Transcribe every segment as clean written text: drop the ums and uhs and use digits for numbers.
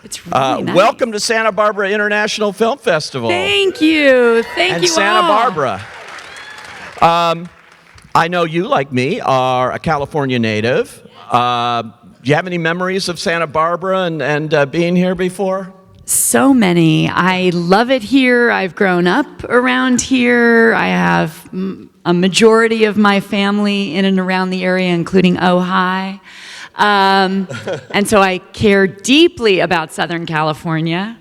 It's really nice. Welcome to Santa Barbara International Film Festival. Thank you. Thank and you Santa all. Barbara. I know you, like me, are a California native. Do you have any memories of Santa Barbara and being here before? So many. I love it here. I've grown up around here. I have a majority of my family in and around the area, including Ojai. And so I care deeply about Southern California.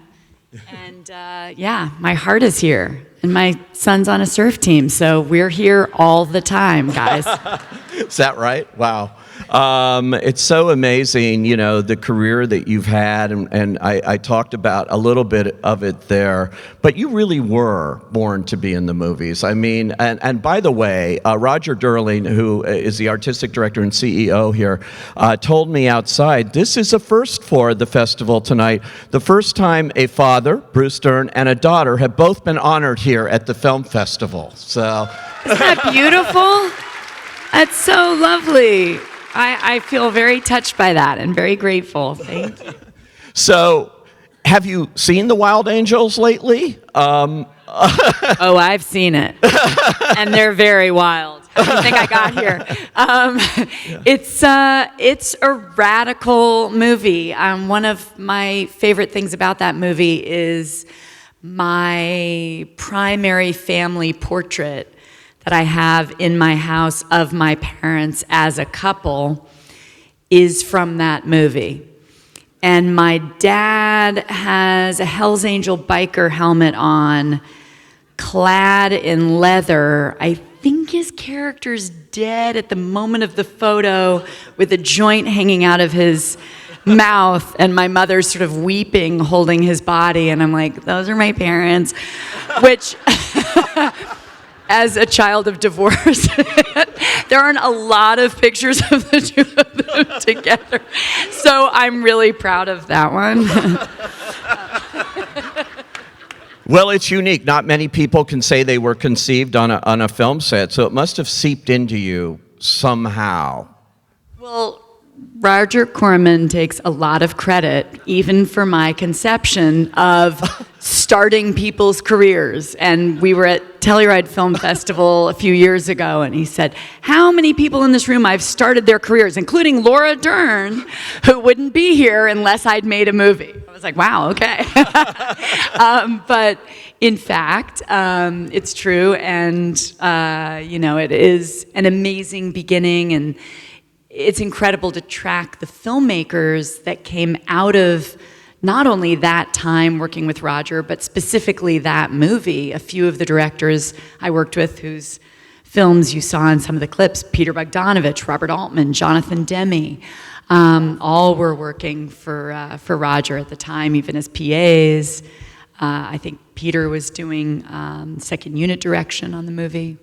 And yeah, my heart is here. And my son's on a surf team, so we're here all the time, guys. Is that right? Wow. It's so amazing, you know, the career that you've had, and I talked about a little bit of it there, but you really were born to be in the movies. I mean, and by the way, Roger Durling, who is the artistic director and CEO here, told me outside, this is a first for the festival tonight. The first time a father, Bruce Dern, and a daughter have both been honored here at the film festival. So, isn't that beautiful? That's so lovely. I feel very touched by that and very grateful. Thank you. So, have you seen The Wild Angels lately? Oh, I've seen it. And they're very wild. How do you think I got here? It's a radical movie. One of my favorite things about that movie is my primary family portrait that I have in my house of my parents as a couple is from that movie. And my dad has a Hell's Angel biker helmet on, clad in leather. I think his character's dead at the moment of the photo with a joint hanging out of his mouth, and my mother's sort of weeping, holding his body, and I'm like, those are my parents, which... As a child of divorce, there aren't a lot of pictures of the two of them together. So I'm really proud of that one. Well, it's unique. Not many people can say they were conceived on a film set, so it must have seeped into you somehow. Well, Roger Corman takes a lot of credit, even for my conception of starting people's careers. And we were at Telluride Film Festival a few years ago, and he said, how many people in this room I've started their careers, including Laura Dern, who wouldn't be here unless I'd made a movie. I was like, wow, okay. But in fact, it's true, and you know, it is an amazing beginning, and it's incredible to track the filmmakers that came out of not only that time working with Roger, but specifically that movie. A few of the directors I worked with whose films you saw in some of the clips, Peter Bogdanovich, Robert Altman, Jonathan Demme, all were working for Roger at the time, even as PAs. I think Peter was doing second unit direction on the movie.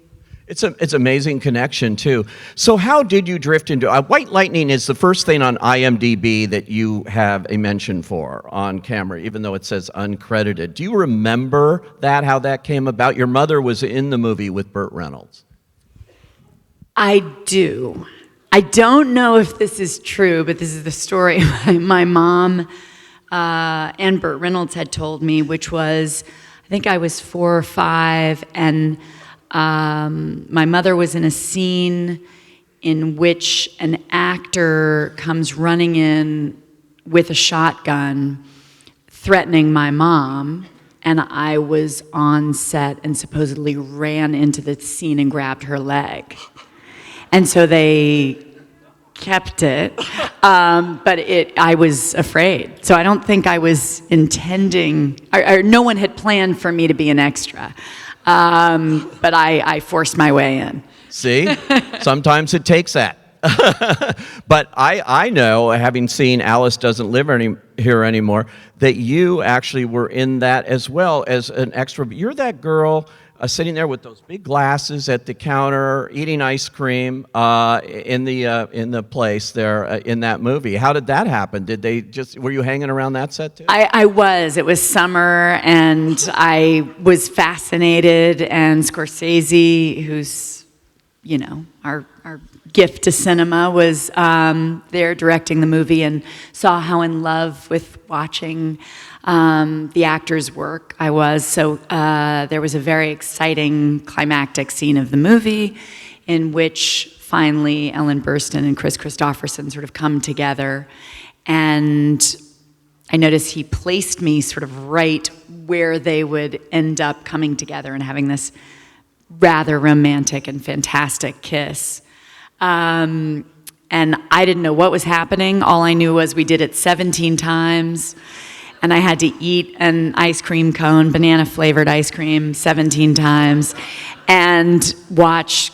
It's amazing connection, too. So how did you drift into... White Lightning is the first thing on IMDb that you have a mention for on camera, even though it says uncredited. Do you remember that, how that came about? Your mother was in the movie with Burt Reynolds. I do. I don't know if this is true, but this is the story my mom and Burt Reynolds had told me, which was, I think I was 4 or 5, and... my mother was in a scene in which an actor comes running in with a shotgun threatening my mom, and I was on set and supposedly ran into the scene and grabbed her leg. And so they kept it, but I was afraid. So I don't think I was intending, or no one had planned for me to be an extra. But I forced my way in. See? Sometimes it takes that. But I know, having seen Alice Doesn't Live Here Anymore, that you actually were in that as well as an extra. You're that girl sitting there with those big glasses at the counter, eating ice cream in the place there in that movie. How did that happen? Were you hanging around that set too? I was. It was summer, and I was fascinated. And Scorsese, who's, you know, our gift to cinema was there directing the movie, and saw how in love with watching the actors' work I was. So there was a very exciting climactic scene of the movie in which finally Ellen Burstyn and Chris Christopherson sort of come together, and I noticed he placed me sort of right where they would end up coming together and having this rather romantic and fantastic kiss. And I didn't know what was happening. All I knew was we did it 17 times, and I had to eat an ice cream cone, banana-flavored ice cream, 17 times, and watch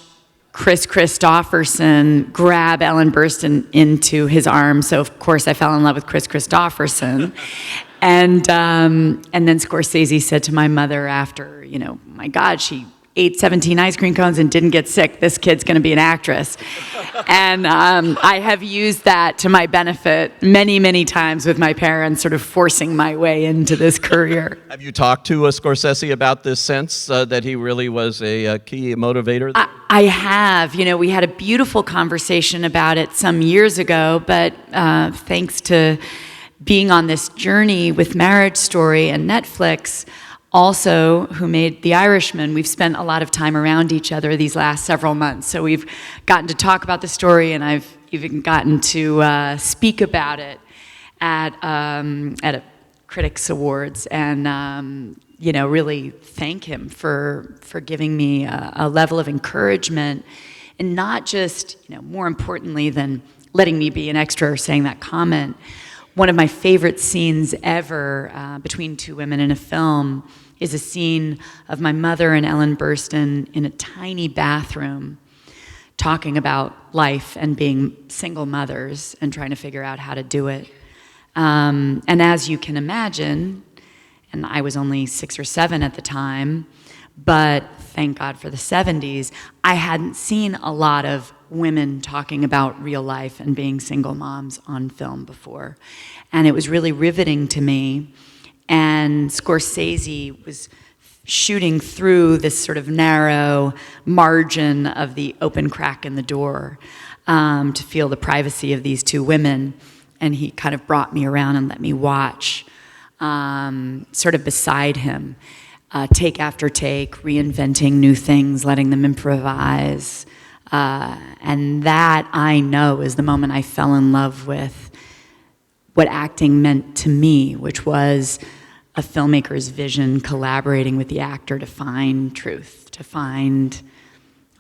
Chris Christopherson grab Ellen Burstyn into his arms. So of course I fell in love with Chris Christopherson. And then Scorsese said to my mother after, my God, she ate 17 ice cream cones and didn't get sick. This kid's going to be an actress. And I have used that to my benefit many, many times with my parents, sort of forcing my way into this career. Have you talked to Scorsese about this sense that he really was a key motivator? I have. We had a beautiful conversation about it some years ago, but thanks to being on this journey with Marriage Story and Netflix, also, who made The Irishman, we've spent a lot of time around each other these last several months. So we've gotten to talk about the story, and I've even gotten to speak about it at a Critics Awards, and really thank him for giving me a level of encouragement, and not just, more importantly than letting me be an extra or saying that comment. One of my favorite scenes ever between two women in a film is a scene of my mother and Ellen Burstyn in a tiny bathroom talking about life and being single mothers and trying to figure out how to do it. And as you can imagine, and I was only 6 or 7 at the time, but thank God for the 70s, I hadn't seen a lot of women talking about real life and being single moms on film before. And it was really riveting to me. And Scorsese was shooting through this sort of narrow margin of the open crack in the door to feel the privacy of these two women. And he kind of brought me around and let me watch, sort of beside him, take after take, reinventing new things, letting them improvise. And that, I know, is the moment I fell in love with what acting meant to me, which was a filmmaker's vision collaborating with the actor to find truth, to find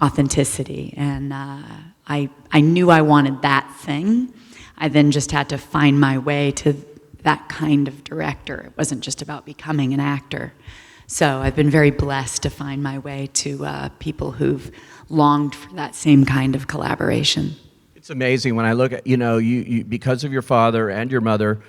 authenticity. And I knew I wanted that thing. I then just had to find my way to that kind of director. It wasn't just about becoming an actor. So I've been very blessed to find my way to people who've longed for that same kind of collaboration. It's amazing when I look at, you because of your father and your mother,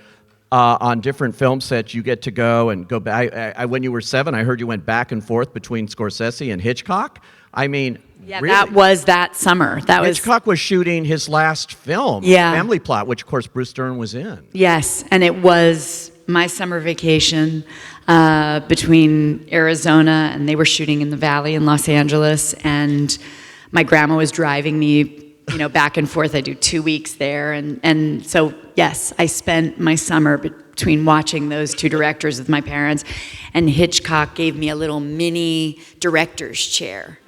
on different film sets, you get to go back. When you were 7, I heard you went back and forth between Scorsese and Hitchcock. I mean, yeah, really? That was that summer. Hitchcock was shooting his last film, Family Plot, which, of course, Bruce Dern was in. Yes, and it was my summer vacation between Arizona, and they were shooting in the Valley in Los Angeles, and my grandma was driving me back and forth. I do 2 weeks there. And so, yes, I spent my summer between watching those two directors with my parents, and Hitchcock gave me a little mini director's chair.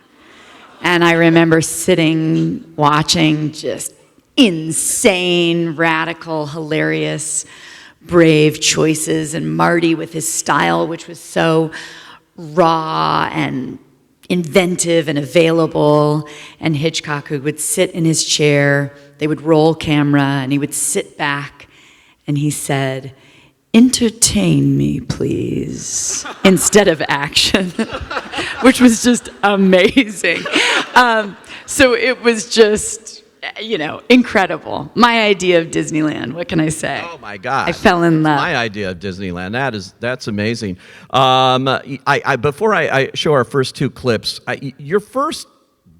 And I remember sitting, watching just insane, radical, hilarious, brave choices, and Marty with his style, which was so raw and inventive and available, and Hitchcock, who would sit in his chair, they would roll camera, and he would sit back, and he said, "Entertain me, please," instead of action, which was just amazing. So it was just, incredible. My idea of Disneyland, what can I say? Oh my God. I fell in love. My idea of Disneyland. That's amazing. Before I show our first 2 clips, your first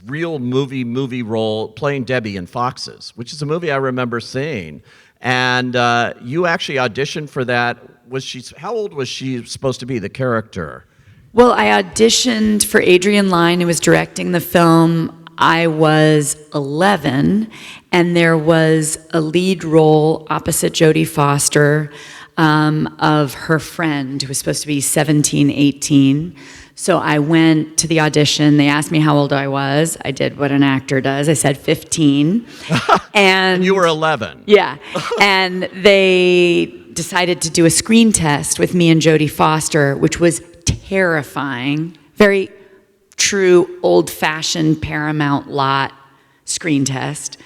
real movie role playing Debbie in Foxes, which is a movie I remember seeing. And you actually auditioned for that. How old was she supposed to be, the character? Well, I auditioned for Adrian Lyne, who was directing the film. I was 11, and there was a lead role opposite Jodie Foster of her friend who was supposed to be 17, 18. So I went to the audition. They asked me how old I was. I did what an actor does. I said 15. And you were 11. Yeah. And they decided to do a screen test with me and Jodie Foster, which was terrifying. Very true, old-fashioned Paramount lot screen test,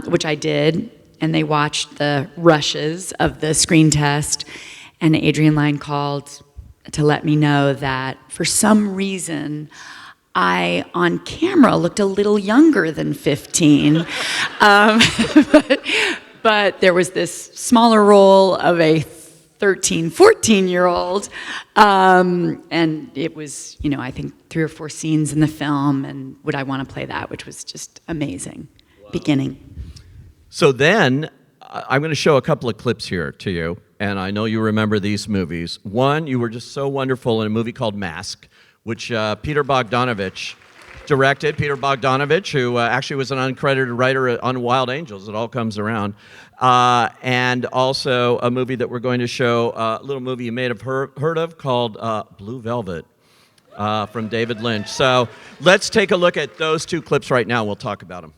which I did. And they watched the rushes of the screen test. And Adrian Lyne called to let me know that for some reason, I, on camera, looked a little younger than 15. But there was this smaller role of a 13, 14-year-old. And it was, I think 3 or 4 scenes in the film, and would I want to play that, which was just amazing. Wow. Beginning. So then, I'm going to show a couple of clips here to you, and I know you remember these movies. One, you were just so wonderful in a movie called Mask, which Peter Bogdanovich directed. Peter Bogdanovich, who actually was an uncredited writer on Wild Angels. It all comes around. And also a movie that we're going to show, a little movie you may have heard of called Blue Velvet from David Lynch. So let's take a look at those 2 clips right now. We'll talk about them.